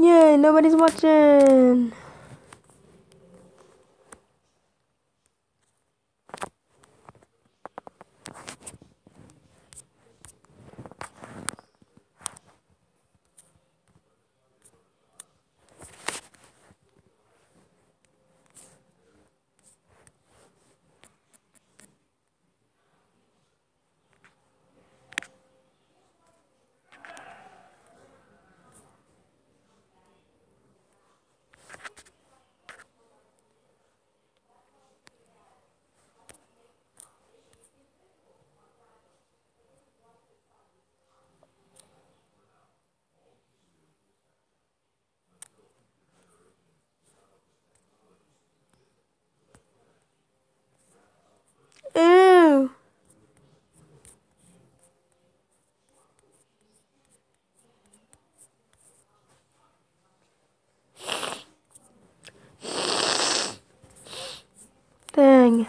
Yay, nobody's watching. Ew. Dang.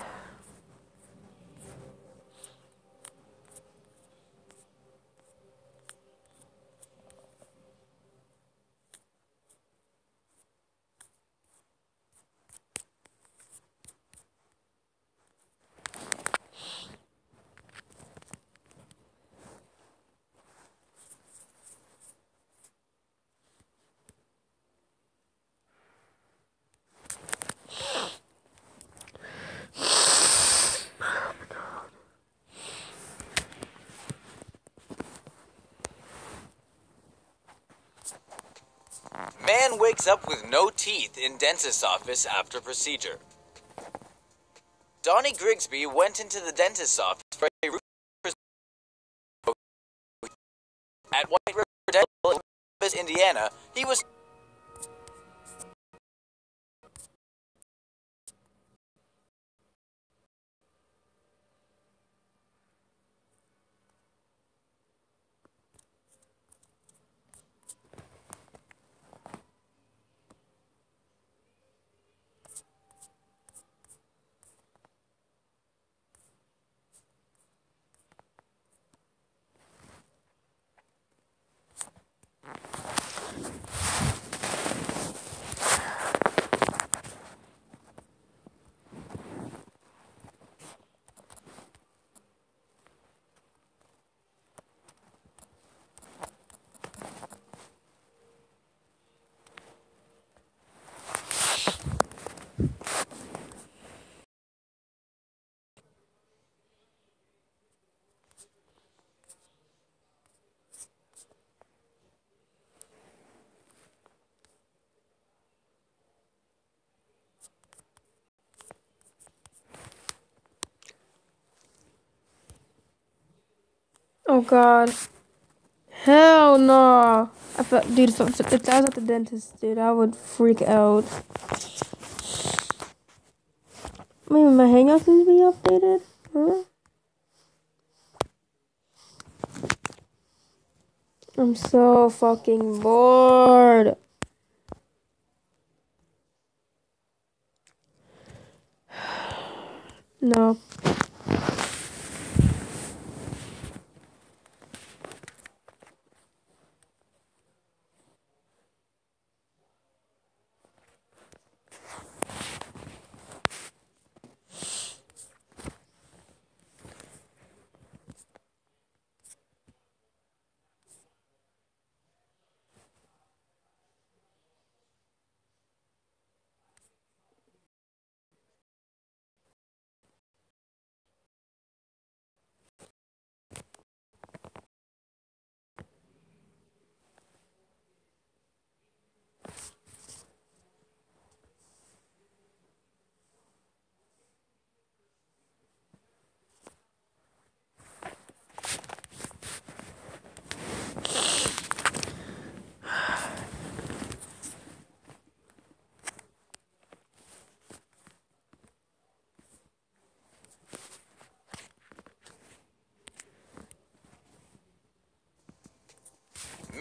Man wakes up with no teeth in dentist's office after procedure. Donnie Grigsby went into the dentist's office for a root at White River Dental, Indiana. He was Oh god. Hell no. I felt, dude, if I was at the dentist, dude, I would freak out. Maybe my hangouts need to be updated? Huh? I'm so fucking bored. No.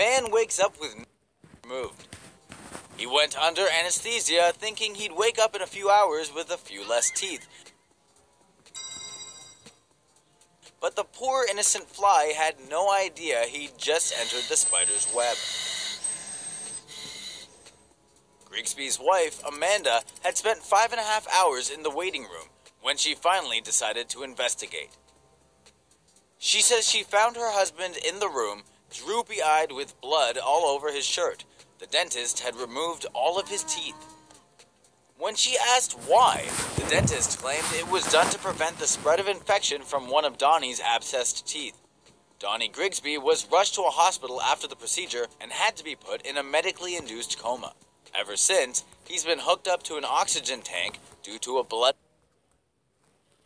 Man wakes up with removed. He went under anesthesia thinking he'd wake up in a few hours with a few less teeth. But the poor innocent fly had no idea he'd just entered the spider's web. Grigsby's wife, Amanda, had spent 5.5 hours in the waiting room when she finally decided to investigate. She says she found her husband in the room, droopy-eyed with blood all over his shirt. The dentist had removed all of his teeth. When she asked why, the dentist claimed it was done to prevent the spread of infection from one of Donnie's abscessed teeth. Donnie Grigsby was rushed to a hospital after the procedure and had to be put in a medically induced coma. Ever since, he's been hooked up to an oxygen tank due to a blood.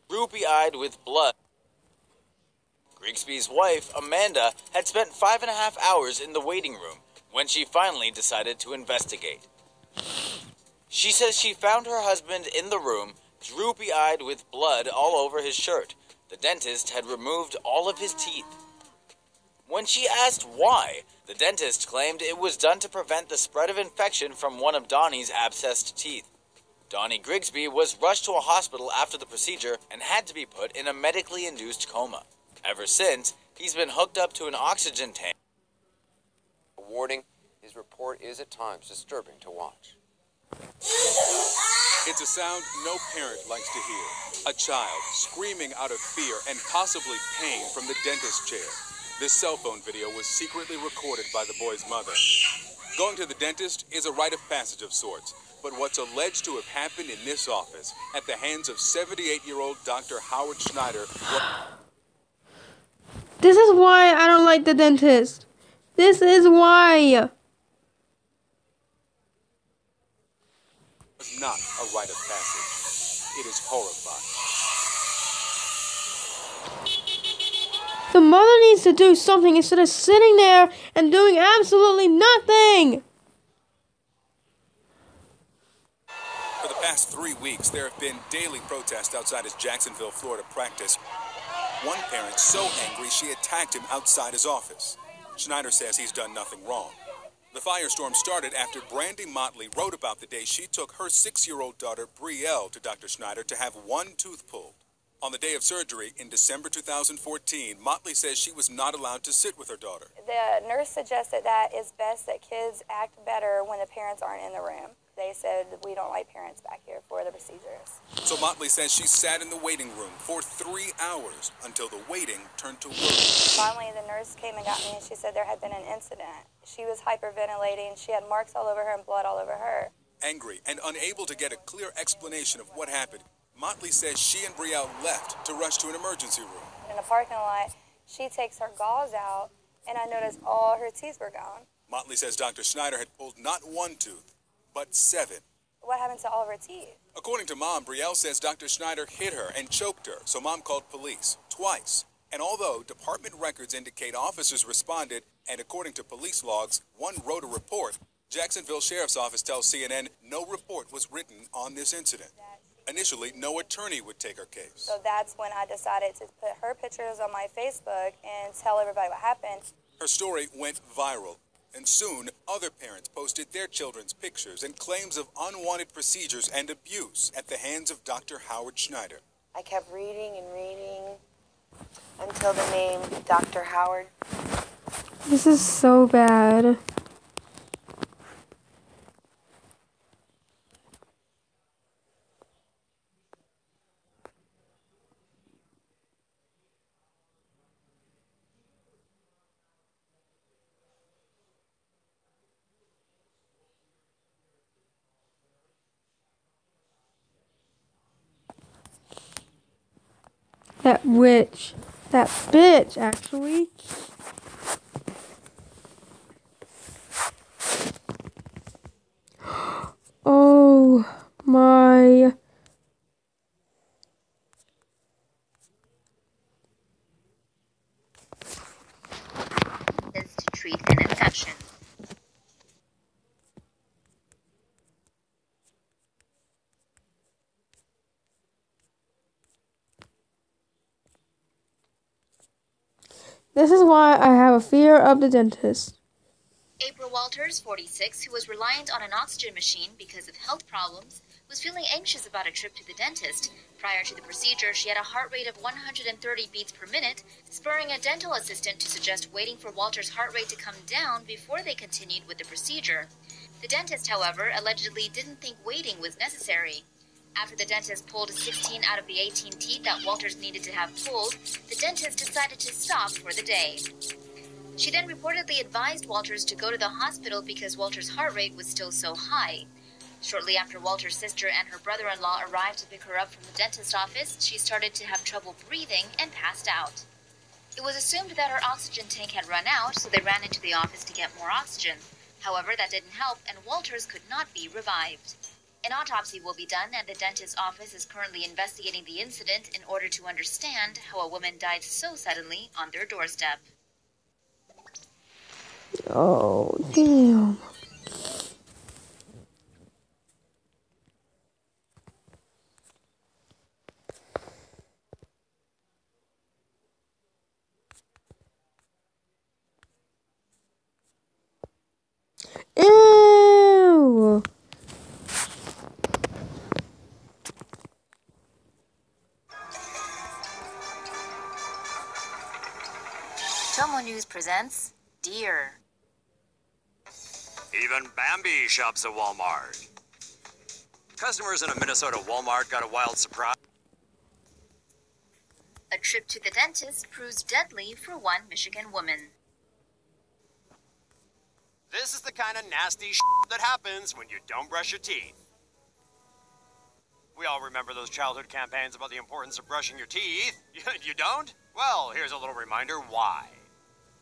Droopy-eyed with blood. Grigsby's wife, Amanda, had spent 5.5 hours in the waiting room when she finally decided to investigate. She says she found her husband in the room, droopy-eyed with blood all over his shirt. The dentist had removed all of his teeth. When she asked why, the dentist claimed it was done to prevent the spread of infection from one of Donnie's abscessed teeth. Donnie Grigsby was rushed to a hospital after the procedure and had to be put in a medically induced coma. Ever since, he's been hooked up to an oxygen tank. A warning, his report is at times disturbing to watch. It's a sound no parent likes to hear. A child screaming out of fear and possibly pain from the dentist chair. This cell phone video was secretly recorded by the boy's mother. Going to the dentist is a rite of passage of sorts, but what's alleged to have happened in this office at the hands of 78-year-old Dr. Howard Schneider This is why I don't like the dentist. This is why. was not a rite of passage. It is horrifying. The mother needs to do something instead of sitting there and doing absolutely nothing. For the past 3 weeks, there have been daily protests outside his Jacksonville, Florida practice. One parent so angry she attacked him outside his office. Schneider says he's done nothing wrong. The firestorm started after Brandy Motley wrote about the day she took her 6-year-old daughter, Brielle, to Dr. Schneider to have one tooth pulled. On the day of surgery in December 2014, Motley says she was not allowed to sit with her daughter. The nurse suggested that it's best that kids act better when the parents aren't in the room. They said, we don't like parents back here for the procedures. So Motley says she sat in the waiting room for 3 hours until the waiting turned to work. Finally, the nurse came and got me, and she said there had been an incident. She was hyperventilating. She had marks all over her and blood all over her. Angry and unable to get a clear explanation of what happened, Motley says she and Brielle left to rush to an emergency room. In the parking lot, she takes her gauze out, and I noticed all her teeth were gone. Motley says Dr. Schneider had pulled not one tooth, but 7. What happened to all of her teeth? According to Mom, Brielle says Dr. Schneider hit her and choked her, so Mom called police twice. And although department records indicate officers responded, and according to police logs, one wrote a report, Jacksonville Sheriff's Office tells CNN no report was written on this incident. Initially, no attorney would take her case. So that's when I decided to put her pictures on my Facebook and tell everybody what happened. Her story went viral, and soon other parents posted their children's pictures and claims of unwanted procedures and abuse at the hands of Dr. Howard Schneider. I kept reading and reading until the name Dr. Howard. This is so bad. That witch. That bitch, actually. Oh my. Is to treat an infection. This is why I have a fear of the dentist. April Walters, 46, who was reliant on an oxygen machine because of health problems, was feeling anxious about a trip to the dentist. Prior to the procedure, she had a heart rate of 130 beats per minute, spurring a dental assistant to suggest waiting for Walters' heart rate to come down before they continued with the procedure. The dentist, however, allegedly didn't think waiting was necessary. After the dentist pulled 16 out of the 18 teeth that Walters needed to have pulled, the dentist decided to stop for the day. She then reportedly advised Walters to go to the hospital because Walters' heart rate was still so high. Shortly after Walters' sister and her brother-in-law arrived to pick her up from the dentist's office, she started to have trouble breathing and passed out. It was assumed that her oxygen tank had run out, so they ran into the office to get more oxygen. However, that didn't help, and Walters could not be revived. An autopsy will be done, and the dentist's office is currently investigating the incident in order to understand how a woman died so suddenly on their doorstep. Oh, damn. Ew. Tomo News presents Deer. Even Bambi shops at Walmart. Customers in a Minnesota Walmart got a wild surprise. A trip to the dentist proves deadly for one Michigan woman. This is the kind of nasty that happens when you don't brush your teeth. We all remember those childhood campaigns about the importance of brushing your teeth. You don't? Well, here's a little reminder why.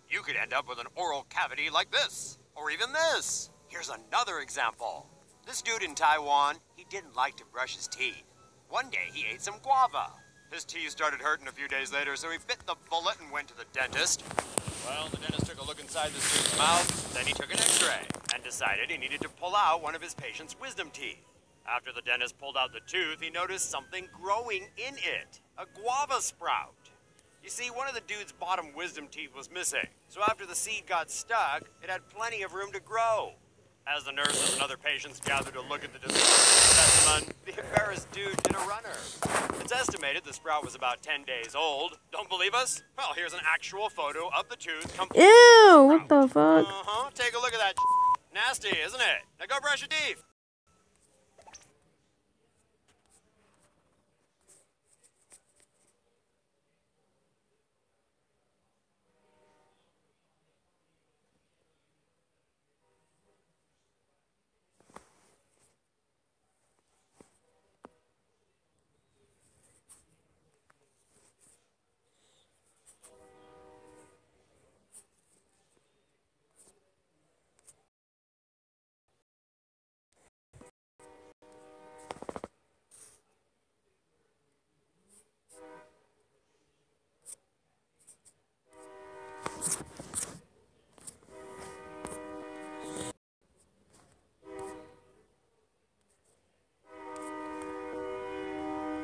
You could end up with an oral cavity like this, or even this. Here's another example. This dude in Taiwan, he didn't like to brush his teeth. One day he ate some guava. His teeth started hurting a few days later, so he bit the bullet and went to the dentist. Well, the dentist took a look inside the dude's mouth, then he took an x-ray, and decided he needed to pull out one of his patient's wisdom teeth. After the dentist pulled out the tooth, he noticed something growing in it, a guava sprout. You see, one of the dude's bottom wisdom teeth was missing, so after the seed got stuck, it had plenty of room to grow. As the nurses and other patients gathered to look at the discovered specimen, the embarrassed dude did a runner. It's estimated the sprout was about 10 days old. Don't believe us? Well, here's an actual photo of the tooth. Ew, what the fuck? Take a look at that. Nasty, isn't it? Now go brush your teeth.